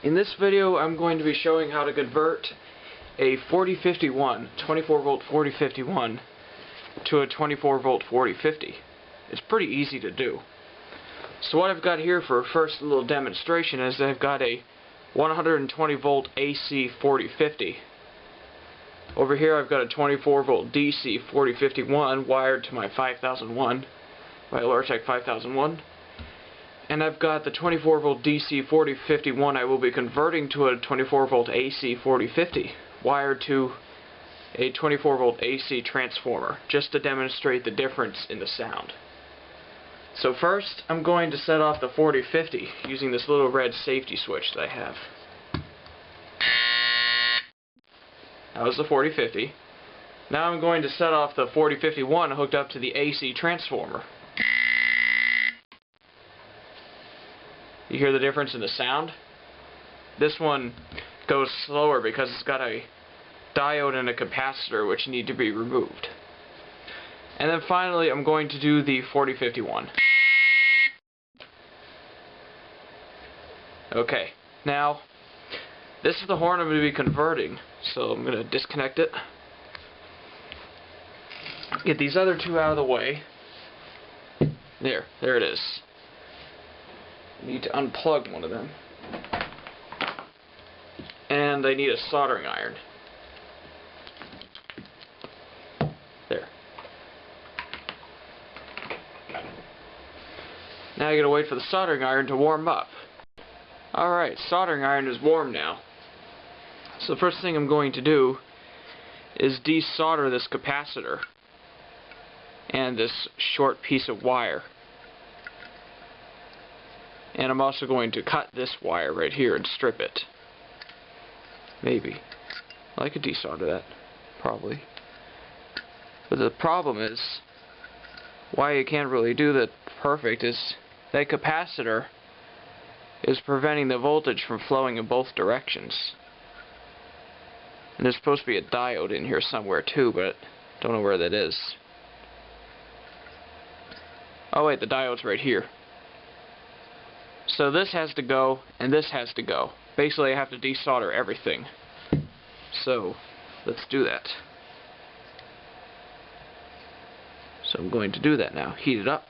In this video, I'm going to be showing how to convert a 4051, 24 volt 4051 to a 24 volt 4050. It's pretty easy to do. So what I've got here for a first little demonstration is I've got a 120 volt AC 4050. Over here I've got a 24 volt DC 4051 wired to my 5001, my Logitech 5001. And I've got the 24 volt DC 4051 I will be converting to a 24 volt AC 4050 wired to a 24 volt AC transformer, just to demonstrate the difference in the sound. So first I'm going to set off the 4050 using this little red safety switch that I have. That was the 4050. Now I'm going to set off the 4051 hooked up to the AC transformer. You hear the difference in the sound? This one goes slower because it's got a diode and a capacitor which need to be removed. And then finally I'm going to do the 4051. Okay, now this is the horn I'm going to be converting, so I'm going to disconnect it. Get these other two out of the way. There it is. Need to unplug one of them. And I need a soldering iron. There. Now I gotta wait for the soldering iron to warm up. Alright, soldering iron is warm now. So the first thing I'm going to do is desolder this capacitor and this short piece of wire. And I'm also going to cut this wire right here and strip it. Maybe. I could desolder that. Probably. But the problem is, why you can't really do that perfect is that capacitor is preventing the voltage from flowing in both directions. And there's supposed to be a diode in here somewhere too, but don't know where that is. Oh wait, the diode's right here. So this has to go, and this has to go. Basically, I have to desolder everything. So, let's do that. So I'm going to do that now. Heat it up.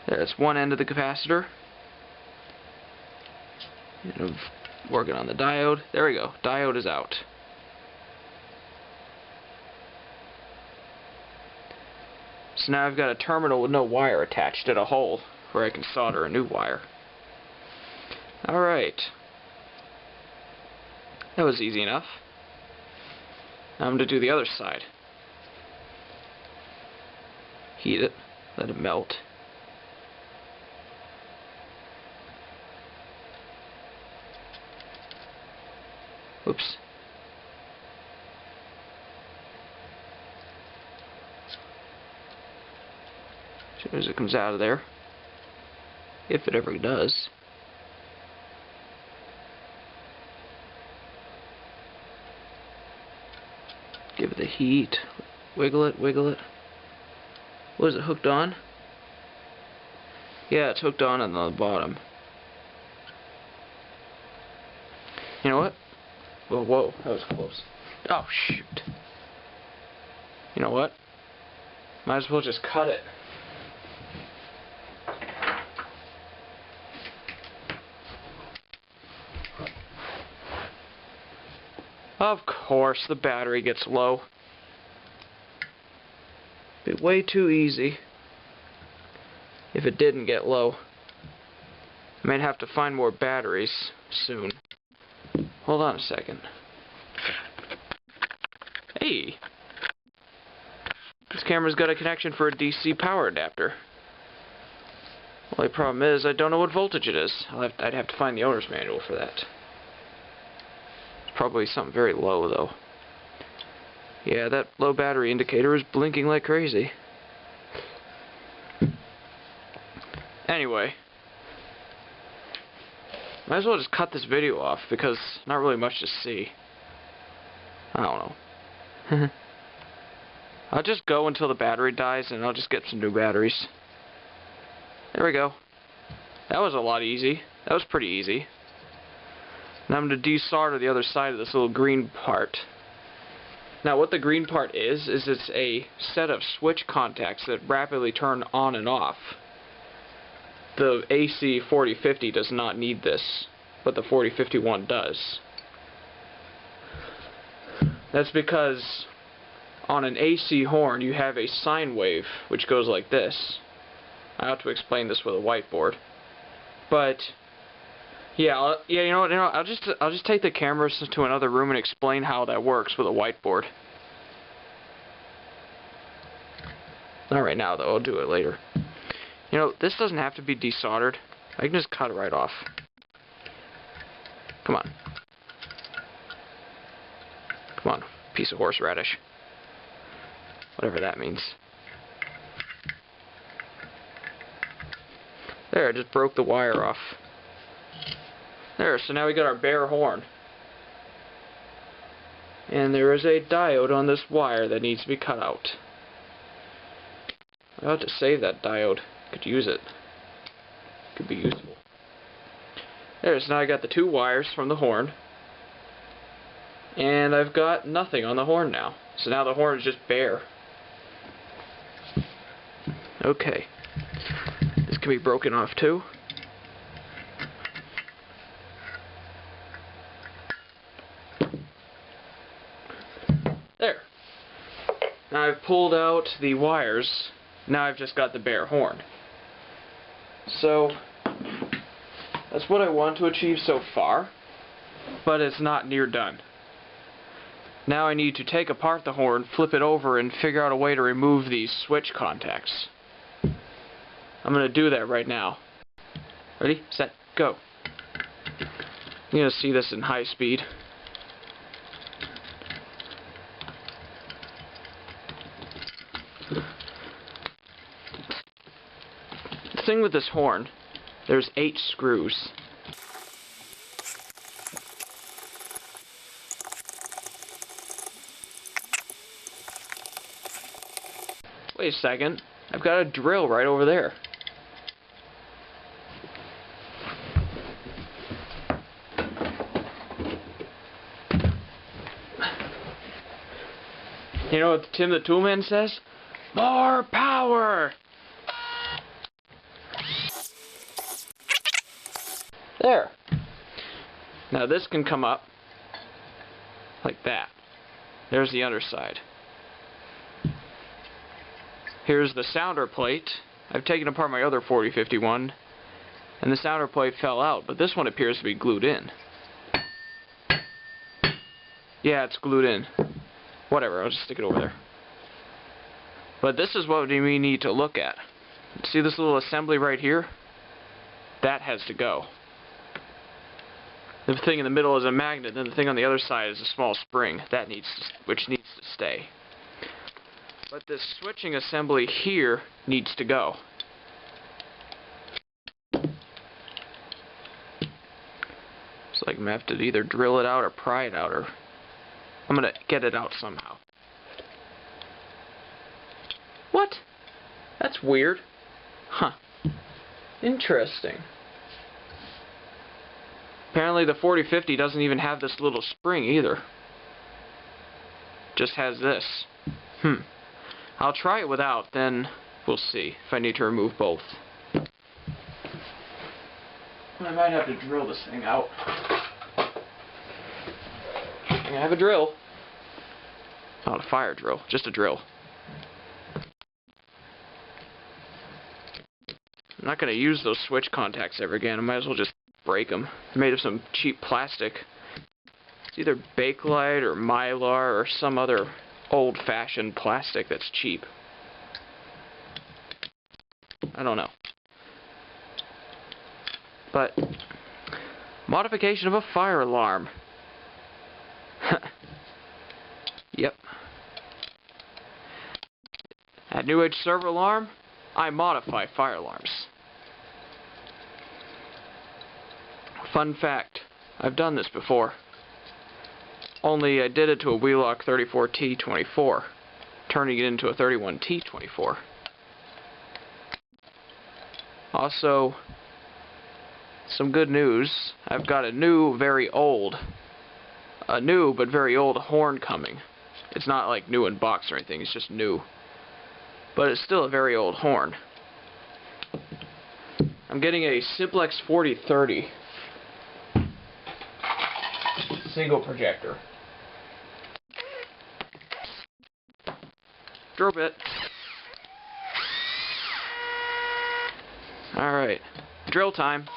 That's one end of the capacitor. And I'm working on the diode. There we go. Diode is out. So now I've got a terminal with no wire attached at a hole where I can solder a new wire. Alright. That was easy enough. Now I'm going to do the other side. Heat it. Let it melt. Oops. As soon as it comes out of there, if it ever does. Give it the heat, wiggle it, wiggle it. Was it hooked on? Yeah, it's hooked on the bottom. You know what? Whoa, that was close. Oh, shoot. You know what? Might as well just cut it. Of course, the battery gets low. Be way too easy if it didn't get low. I might have to find more batteries soon. Hold on a second. Hey! This camera's got a connection for a DC power adapter. Only problem is I don't know what voltage it is. I'd have to find the owner's manual for that. It's probably something very low though. Yeah, that low battery indicator is blinking like crazy. Anyway, might as well just cut this video off because not really much to see. I don't know. I'll just go until the battery dies and I'll just get some new batteries. There we go. That was a lot easy. That was pretty easy. Now I'm going to desolder the other side of this little green part. Now what the green part is it's a set of switch contacts that rapidly turn on and off. The AC 4050 does not need this, but the 4051 does. That's because on an AC horn you have a sine wave which goes like this. I ought to explain this with a whiteboard, but yeah, you know what? I'll just take the cameras to another room and explain how that works with a whiteboard. Not right now though. I'll do it later. You know, this doesn't have to be desoldered. I can just cut it right off. Come on. Come on, piece of horseradish. Whatever that means. There, I just broke the wire off. There, so now we got our bare horn. And there is a diode on this wire that needs to be cut out. I ought to save that diode. Could use it. Could be useful. There, so now I got the two wires from the horn. And I've got nothing on the horn now. So now the horn is just bare. Okay. This can be broken off too. There. Now I've pulled out the wires. Now I've just got the bare horn. So that's what I want to achieve so far, but it's not near done. Now I need to take apart the horn, flip it over, and figure out a way to remove these switch contacts. I'm going to do that right now. Ready, set, go. You're going to see this in high speed. The thing with this horn, there's 8 screws. Wait a second, I've got a drill right over there. You know what Tim the Toolman says? More power! There. Now this can come up like that. There's the underside. Here's the sounder plate. I've taken apart my other 4051 and the sounder plate fell out, but this one appears to be glued in. Yeah, it's glued in. Whatever, I'll just stick it over there. But this is what we need to look at. See this little assembly right here? That has to go. The thing in the middle is a magnet, and the thing on the other side is a small spring. Which needs to stay. But this switching assembly here needs to go. So I'm going to have to either drill it out or pry it out, or I'm going to get it out somehow. What? That's weird. Huh. Interesting. Apparently the 4050 doesn't even have this little spring either. Just has this. I'll try it without, then we'll see if I need to remove both. I might have to drill this thing out. I have a drill. Not a fire drill, just a drill. I'm not going to use those switch contacts ever again. I might as well just break them. They're made of some cheap plastic. It's either Bakelite or Mylar or some other old-fashioned plastic that's cheap. I don't know. But, modification of a fire alarm. Yep. At New Age server alarm, I modify fire alarms. Fun fact, I've done this before. Only I did it to a Wheelock 34T24, turning it into a 31T24. Also, some good news, I've got a new but very old horn coming. It's not like new in box or anything, it's just new. But it's still a very old horn. I'm getting a Simplex 4030 single projector. Drill bit. Alright, drill time.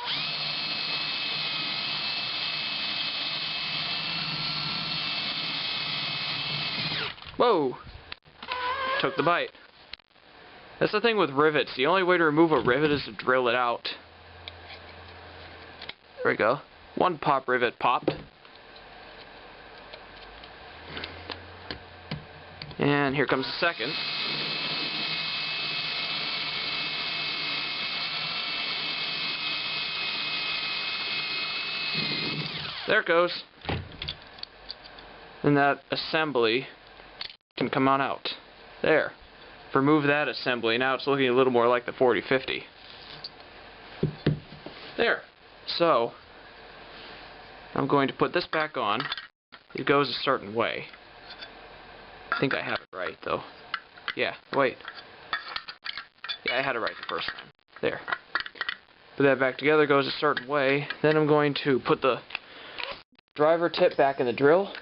Whoa! Took the bite. That's the thing with rivets. The only way to remove a rivet is to drill it out. There we go. One pop rivet popped. And here comes the second. There it goes. And that assembly can come on out. There. Remove that assembly. Now it's looking a little more like the 4050. There. So, I'm going to put this back on. It goes a certain way. I think I have it right, though. Yeah, wait. Yeah, I had it right the first time. There. Put that back together, goes a certain way. Then I'm going to put the driver tip back in the drill.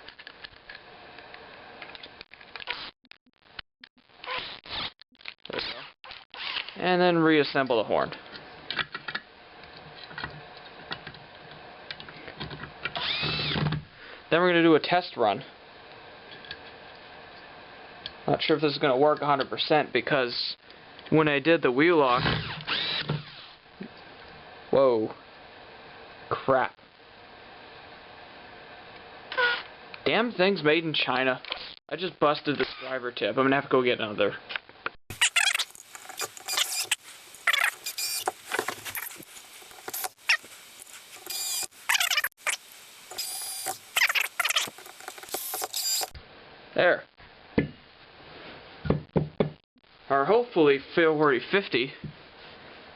There we go. And then reassemble the horn. Then we're going to do a test run. Not sure if this is going to work 100% because when I did the Wheelock... Whoa. Crap. Damn thing's made in China. I just busted this driver tip. I'm going to have to go get another. There. Our hopefully 4050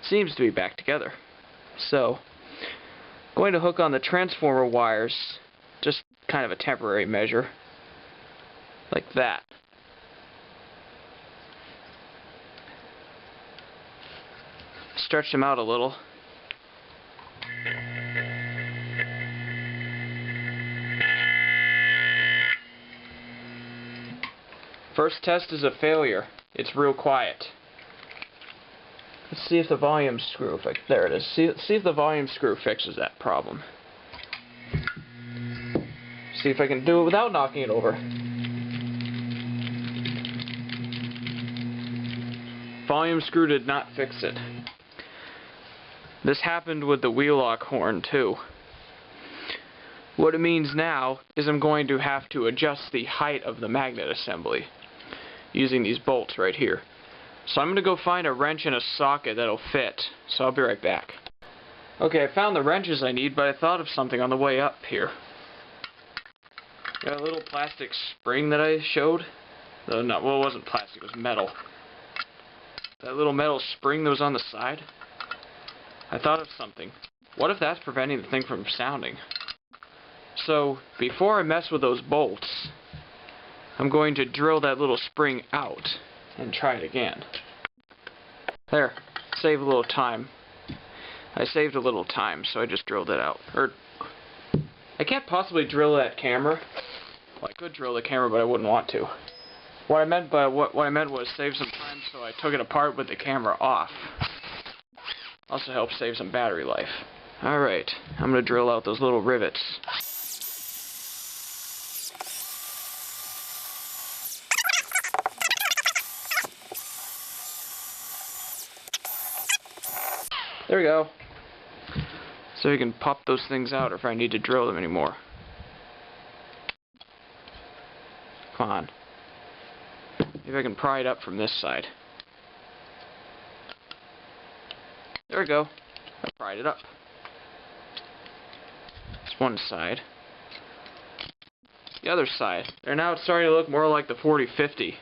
seems to be back together. So, going to hook on the transformer wires, just kind of a temporary measure, like that. Stretch them out a little. First test is a failure. It's real quiet. Let's see if the volume screw there it is. See if the volume screw fixes that problem. See if I can do it without knocking it over. Volume screw did not fix it. This happened with the Wheelock horn too. What it means now is I'm going to have to adjust the height of the magnet assembly using these bolts right here. So I'm going to go find a wrench and a socket that'll fit. So I'll be right back. Okay, I found the wrenches I need, but I thought of something on the way up here. Got a little plastic spring that I showed. Well, it wasn't plastic, it was metal. That little metal spring that was on the side. I thought of something. What if that's preventing the thing from sounding? So, before I mess with those bolts, I'm going to drill that little spring out and try it again. There. Save a little time. I saved a little time, so I just drilled it out. I can't possibly drill that camera. Well, I could drill the camera, but I wouldn't want to. What I meant was save some time, so I took it apart with the camera off. Also helps save some battery life. Alright, I'm going to drill out those little rivets. There we go. So you can pop those things out if I need to drill them anymore. Come on. Maybe I can pry it up from this side. There we go. I pried it up. That's one side. The other side. They're now starting to look more like the 4050.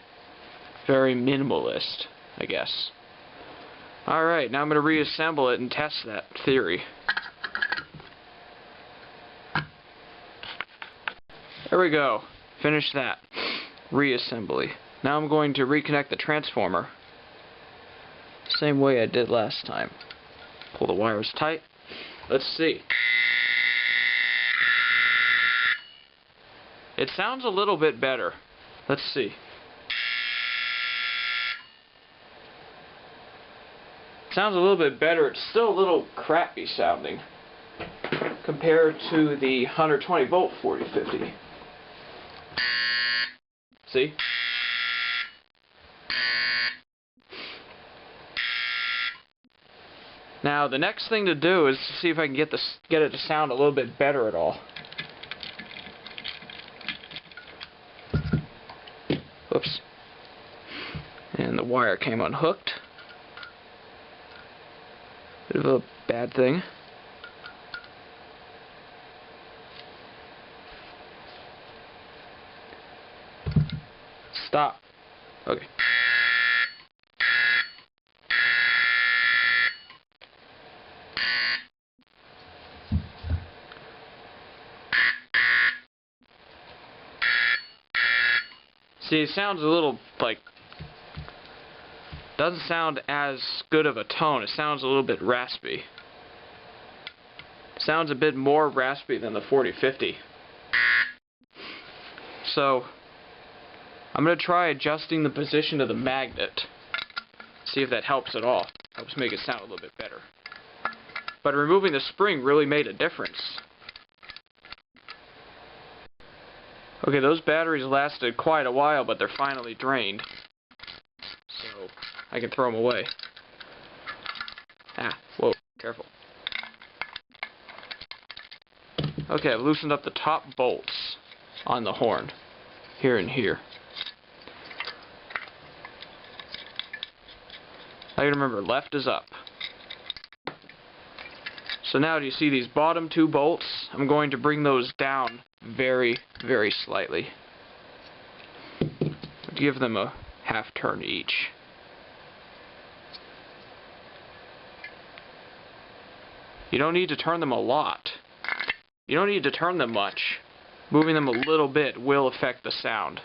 Very minimalist, I guess. Alright, now I'm going to reassemble it and test that theory. There we go. Finish that. Reassembly. Now I'm going to reconnect the transformer. Same way I did last time. Pull the wires tight. Let's see. It sounds a little bit better. Let's see. It sounds a little bit better. It's still a little crappy sounding compared to the 120 volt 4050. See? Now the next thing to do is to see if I can get it to sound a little bit better at all. Oops. And the wire came unhooked. Bit of a bad thing. Stop. Okay. See, it sounds a little, like, doesn't sound as good of a tone. It sounds a little bit raspy. It sounds a bit more raspy than the 4050. So, I'm going to try adjusting the position of the magnet. See if that helps at all. Helps make it sound a little bit better. But removing the spring really made a difference. Okay, those batteries lasted quite a while, but they're finally drained. So, I can throw them away. Ah, whoa, careful. Okay, I've loosened up the top bolts on the horn. Here and here. I gotta remember, left is up. So now, do you see these bottom two bolts? I'm going to bring those down very, very slightly. Give them a half turn each. You don't need to turn them a lot. You don't need to turn them much. Moving them a little bit will affect the sound,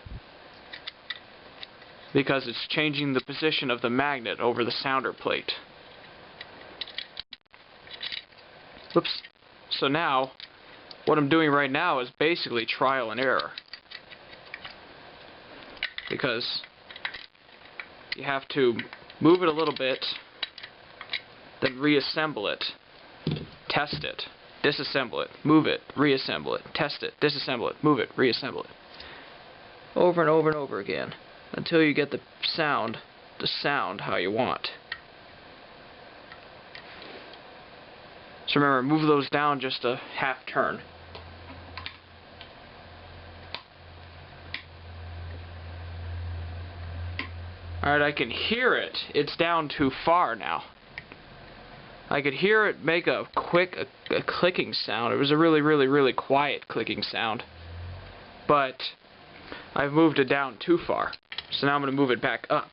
because it's changing the position of the magnet over the sounder plate. Oops. So now, what I'm doing right now is basically trial and error. Because you have to move it a little bit, then reassemble it, test it, disassemble it, move it, reassemble it, test it, disassemble it, move it, reassemble it. Over and over and over again, until you get the sound how you want. So remember, move those down just a half turn. Alright, I can hear it. It's down too far now. I could hear it make a quick a clicking sound. It was a really, really, really quiet clicking sound. But I've moved it down too far. So now I'm going to move it back up.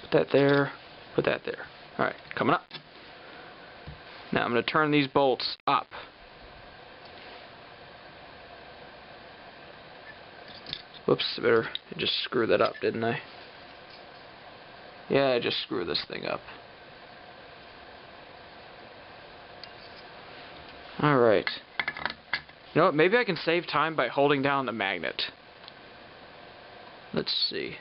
Put that there. Put that there. Alright, coming up. Now I'm going to turn these bolts up. Whoops, I just screwed that up, didn't I? Yeah, I just screwed this thing up. Alright. You know what, maybe I can save time by holding down the magnet. Let's see.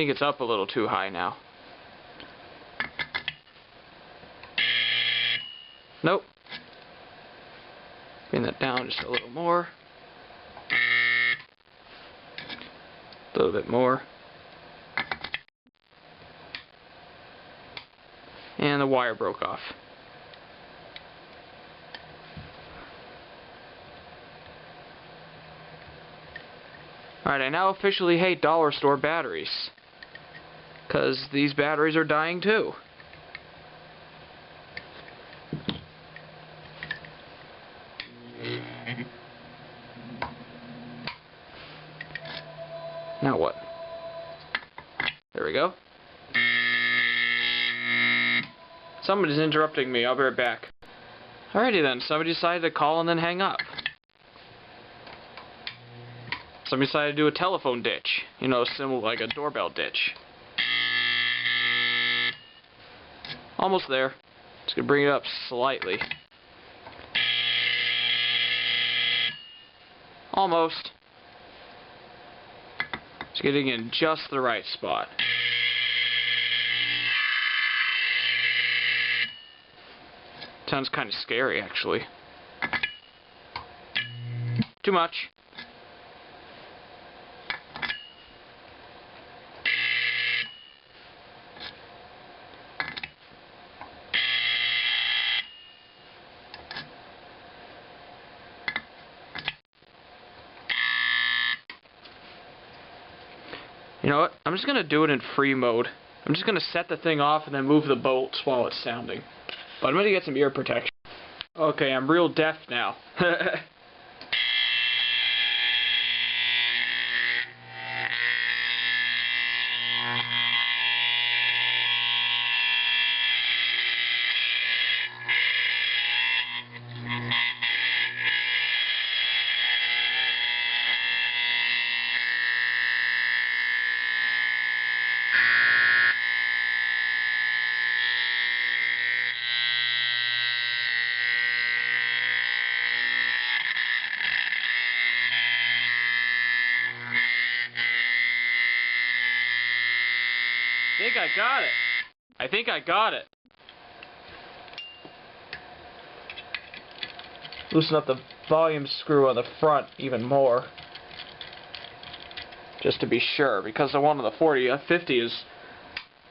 think it's up a little too high now. Nope. Bring that down just a little more. A little bit more. And the wire broke off. Alright, I now officially hate dollar store batteries. Because these batteries are dying too. Now what? There we go. Somebody's interrupting me. I'll be right back. Alrighty then. Somebody decided to call and then hang up. Somebody decided to do a telephone ditch. You know, similar like a doorbell ditch. Almost there. Just gonna bring it up slightly. Almost. Just getting in just the right spot. Sounds kind of scary, actually. Too much. You know what? I'm just going to do it in free mode. I'm just going to set the thing off and then move the bolts while it's sounding. But I'm going to get some ear protection. Okay, I'm real deaf now. I think I got it. I think I got it. Loosen up the volume screw on the front even more. Just to be sure, because the one on the 4050 is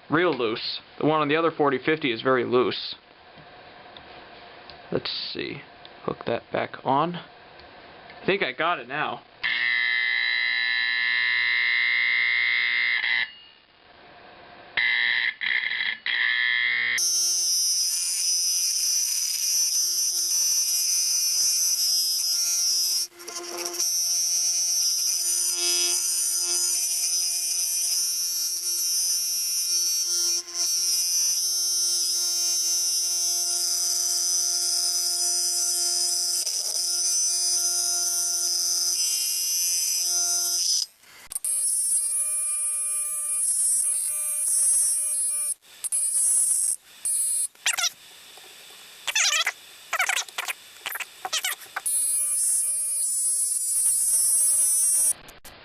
real loose. The one on the other 4050 is very loose. Let's see. Hook that back on. I think I got it now.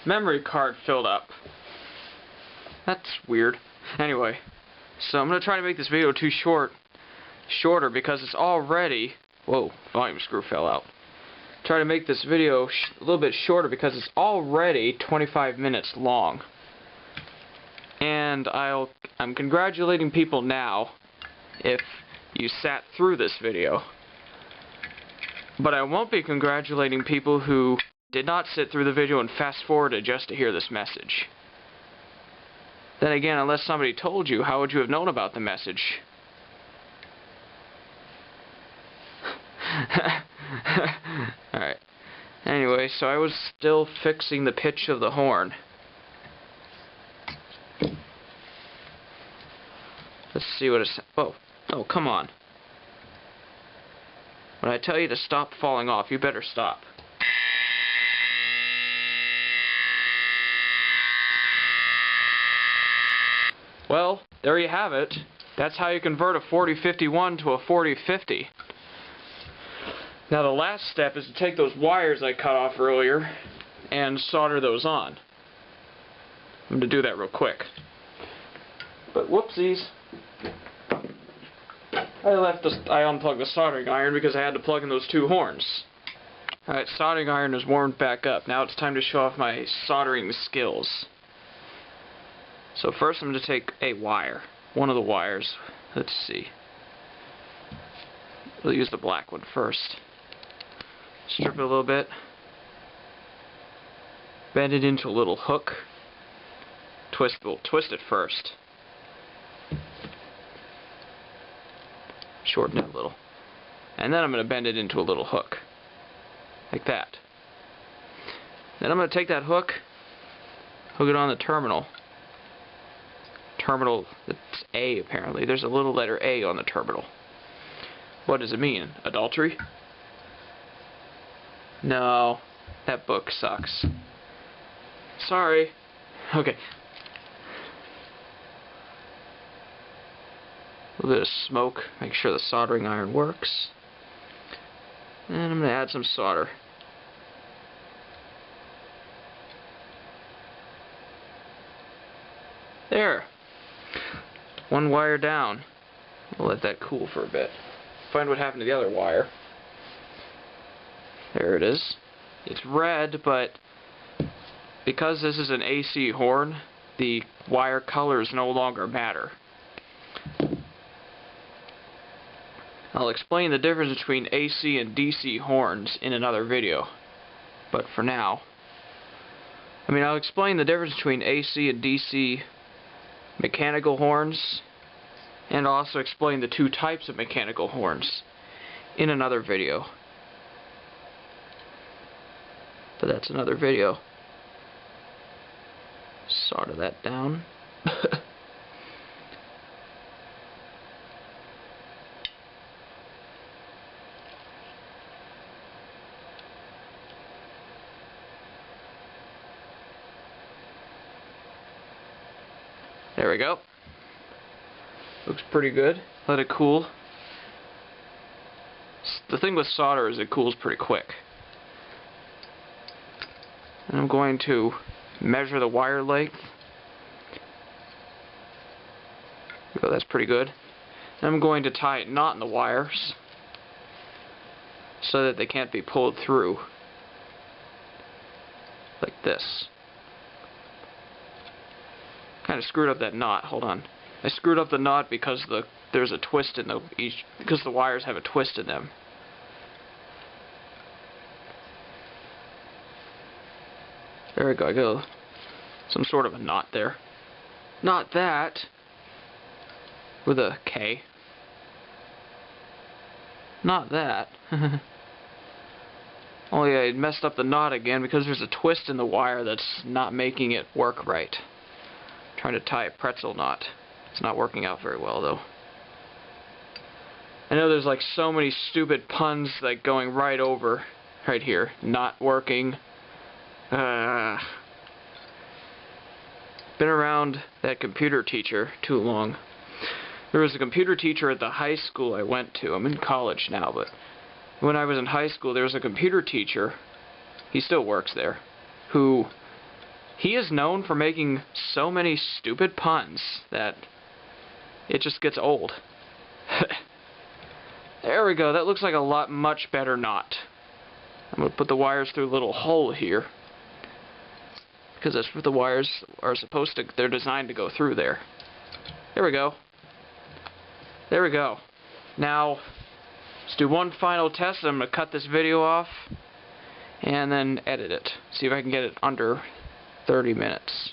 Memory card filled up. That's weird. Anyway, so I'm going to try to make this video shorter because it's already... Whoa, volume screw fell out. Try to make this video a little bit shorter because it's already 25 minutes long. And I'm congratulating people now if you sat through this video. But I won't be congratulating people who did not sit through the video and fast forwarded just to hear this message. Then again, unless somebody told you, how would you have known about the message? Alright. Anyway, so I was still fixing the pitch of the horn. Let's see what it's... Oh, come on. When I tell you to stop falling off, you better stop. Well, there you have it. That's how you convert a 4051 to a 4050. Now the last step is to take those wires I cut off earlier and solder those on. I'm going to do that real quick. But whoopsies. I unplugged the soldering iron because I had to plug in those two horns. Alright, soldering iron is warmed back up. Now it's time to show off my soldering skills. So first I'm going to take a wire. One of the wires. Let's see. We'll use the black one first. Strip it a little bit. Bend it into a little hook. We'll twist it first. Shorten it a little. And then I'm going to bend it into a little hook. Like that. Then I'm going to take that hook, hook it on the terminal. Terminal, it's A apparently. There's a little letter A on the terminal. What does it mean? Adultery? No, that book sucks. Sorry. Okay. A little bit of smoke, make sure the soldering iron works. And I'm going to add some solder. There. One wire down. We'll let that cool for a bit. Find what happened to the other wire. There it is. It's red, but because this is an AC horn, the wire colors no longer matter. I'll explain the difference between AC and DC horns in another video. But for now, I'll explain the difference between AC and DC mechanical horns, and also explain the two types of mechanical horns in another video. But that's another video. Solder that down. There we go. Looks pretty good. Let it cool. The thing with solder is it cools pretty quick. And I'm going to measure the wire length. Oh, that's pretty good. And I'm going to tie a knot in the wires so that they can't be pulled through. Like this. Kind of screwed up that knot. Hold on. I screwed up the knot because there's a twist in because the wires have a twist in them. There we go. I got some sort of a knot there. Not that. With a K. Not that. Only I messed up the knot again because there's a twist in the wire that's not making it work right. Trying to tie a pretzel knot. It's not working out very well though. I know there's like so many stupid puns like going right over right here. Not working. Been around that computer teacher too long. There was a computer teacher at the high school I went to. I'm in college now, but when I was in high school there was a computer teacher, he still works there, who he is known for making so many stupid puns that it just gets old. There we go. That looks like a much better knot. I'm going to put the wires through a little hole here, because that's what the wires are supposed to, they're designed to go through there. There we go. There we go. Now, let's do one final test. I'm going to cut this video off and then edit it. See if I can get it under 30 minutes.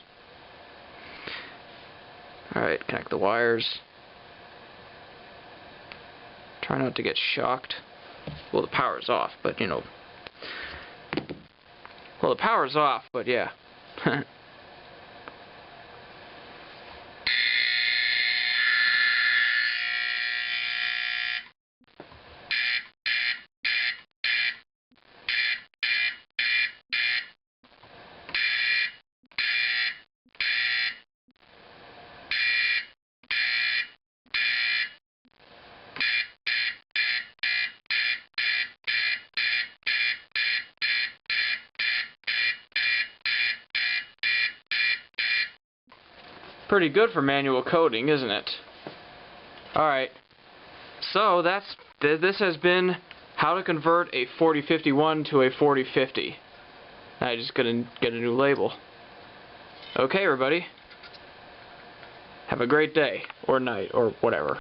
Alright, connect the wires. Try not to get shocked. Well, the power's off, but you know. Well, the power's off, but yeah. Pretty good for manual coding, isn't it? Alright, so this has been how to convert a 4051 to a 4050. I just gotta get a new label. Okay, everybody. Have a great day, or night, or whatever.